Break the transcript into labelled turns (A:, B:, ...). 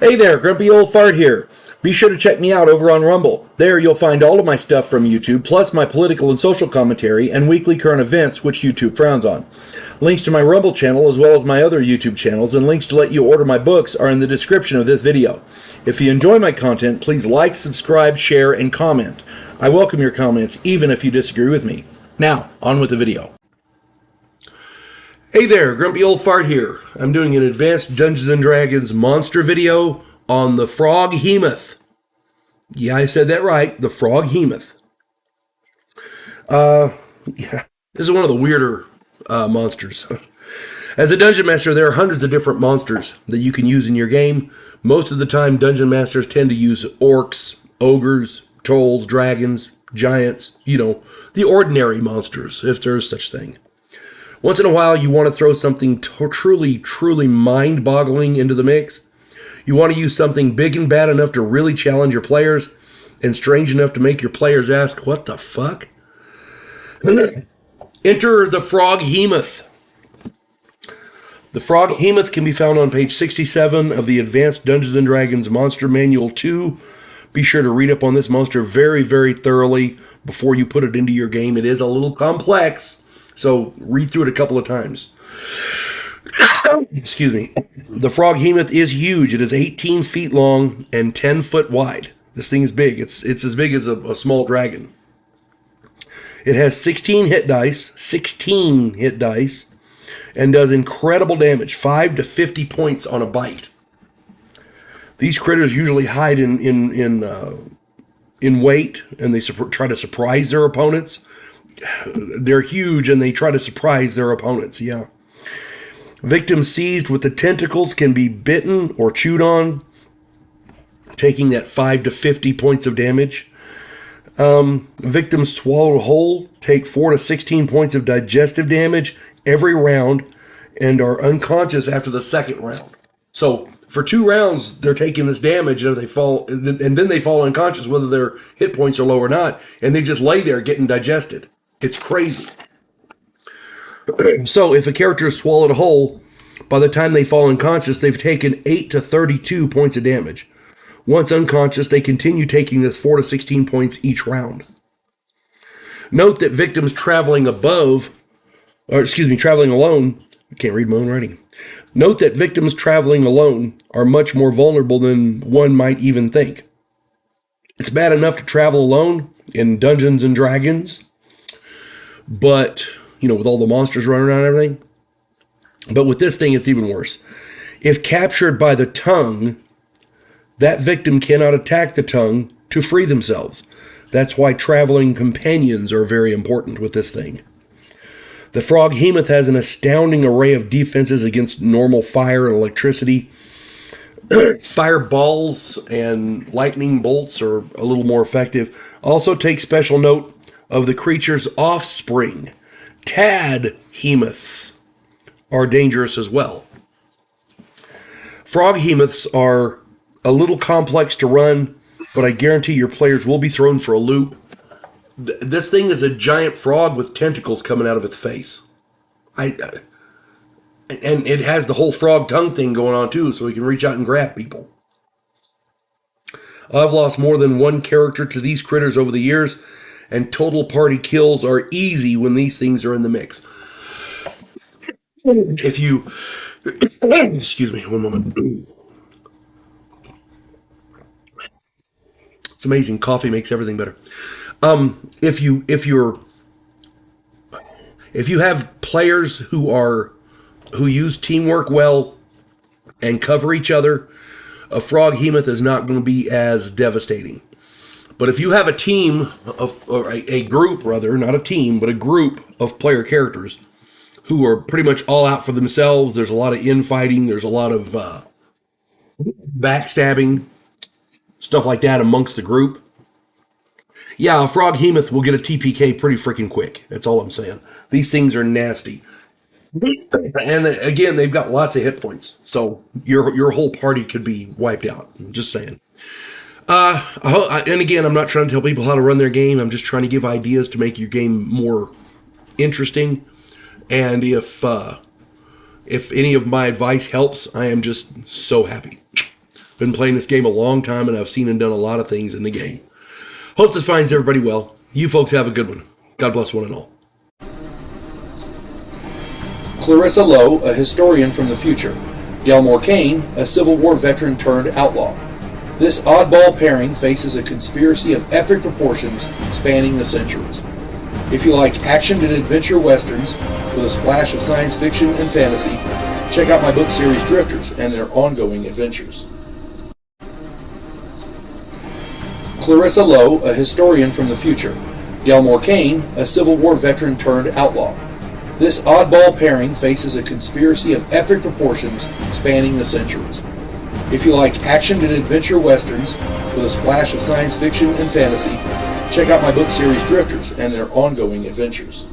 A: Hey there, Grumpy Old Fart here. Be sure to check me out over on Rumble. There you'll find all of my stuff from YouTube, plus my political and social commentary and weekly current events, which YouTube frowns on. Links to my Rumble channel as well as my other YouTube channels and links to let you order my books are in the description of this video. If you enjoy my content, please like, subscribe, share, and comment. I welcome your comments even if you disagree with me. Now, on with the video. Hey there, Grumpy Old Fart here. I'm doing an advanced Dungeons & Dragons monster video on the Froghemoth. Yeah, I said that right, the Froghemoth. Yeah, this is one of the weirder monsters. As a Dungeon Master, there are hundreds of different monsters that you can use in your game. Most of the time, Dungeon Masters tend to use orcs, ogres, trolls, dragons, giants, the ordinary monsters, if there's such thing. Once in a while, you want to throw something truly mind-boggling into the mix. You want to use something big and bad enough to really challenge your players and strange enough to make your players ask, what the fuck? Enter the Froghemoth. The Froghemoth can be found on page 67 of the Advanced Dungeons & Dragons Monster Manual 2. Be sure to read up on this monster very thoroughly before you put it into your game. It is a little complex. So, read through it a couple of times. Excuse me. The Froghemoth is huge. It is 18 feet long and 10 foot wide. This thing is big. It's as big as a small dragon. It has 16 hit dice, and does incredible damage, 5 to 50 points on a bite. These critters usually hide in weight, and they try to surprise their opponents. They're huge and they try to surprise their opponents, yeah. Victims seized with the tentacles can be bitten or chewed on, taking that 5 to 50 points of damage. Victims swallowed whole take 4 to 16 points of digestive damage every round and are unconscious after the second round. So for 2 rounds, they're taking this damage, and if they fall, and then they fall unconscious, whether their hit points are low or not, and they just lay there getting digested. It's crazy. So if a character is swallowed whole, by the time they fall unconscious, they've taken 8 to 32 points of damage. Once unconscious, they continue taking this 4 to 16 points each round. Note that victims traveling alone, I can't read my own writing. Note that victims traveling alone are much more vulnerable than one might even think. It's bad enough to travel alone in Dungeons and Dragons, but, with all the monsters running around and everything. But with this thing, it's even worse. If captured by the tongue, that victim cannot attack the tongue to free themselves. That's why traveling companions are very important with this thing. The Froghemoth has an astounding array of defenses against normal fire and electricity. Fireballs and lightning bolts are a little more effective. Also take special note of the creature's offspring. Tadhemoths are dangerous as well. Froghemoths are a little complex to run, but I guarantee your players will be thrown for a loop. This thing is a giant frog with tentacles coming out of its face. And it has the whole frog tongue thing going on too, so it can reach out and grab people. I've lost more than one character to these critters over the years, and total party kills are easy when these things are in the mix. If you... Excuse me, one moment. It's amazing. Coffee makes everything better. If you have players who use teamwork well and cover each other, a Froghemoth is not going to be as devastating. But if you have a team or a group, not a team, but a group of player characters who are pretty much all out for themselves, there's a lot of infighting, there's a lot of backstabbing, stuff like that amongst the group. Yeah, a Froghemoth will get a TPK pretty freaking quick. That's all I'm saying. These things are nasty. And again, they've got lots of hit points. So your whole party could be wiped out. I'm just saying. And again, I'm not trying to tell people how to run their game. I'm just trying to give ideas to make your game more interesting. And if any of my advice helps, I am just so happy. Been playing this game a long time, and I've seen and done a lot of things in the game. Hope this finds everybody well. You folks have a good one. God bless one and all.
B: Clarissa Lowe, a historian from the future. Delmore Kane, a Civil War veteran turned outlaw. This oddball pairing faces a conspiracy of epic proportions spanning the centuries. If you like action and adventure westerns with a splash of science fiction and fantasy, check out my book series Drifters and their ongoing adventures. Clarissa Lowe, a historian from the future. Delmore Kane, a Civil War veteran turned outlaw. This oddball pairing faces a conspiracy of epic proportions spanning the centuries. If you like action and adventure westerns with a splash of science fiction and fantasy, check out my book series Drifters and their ongoing adventures.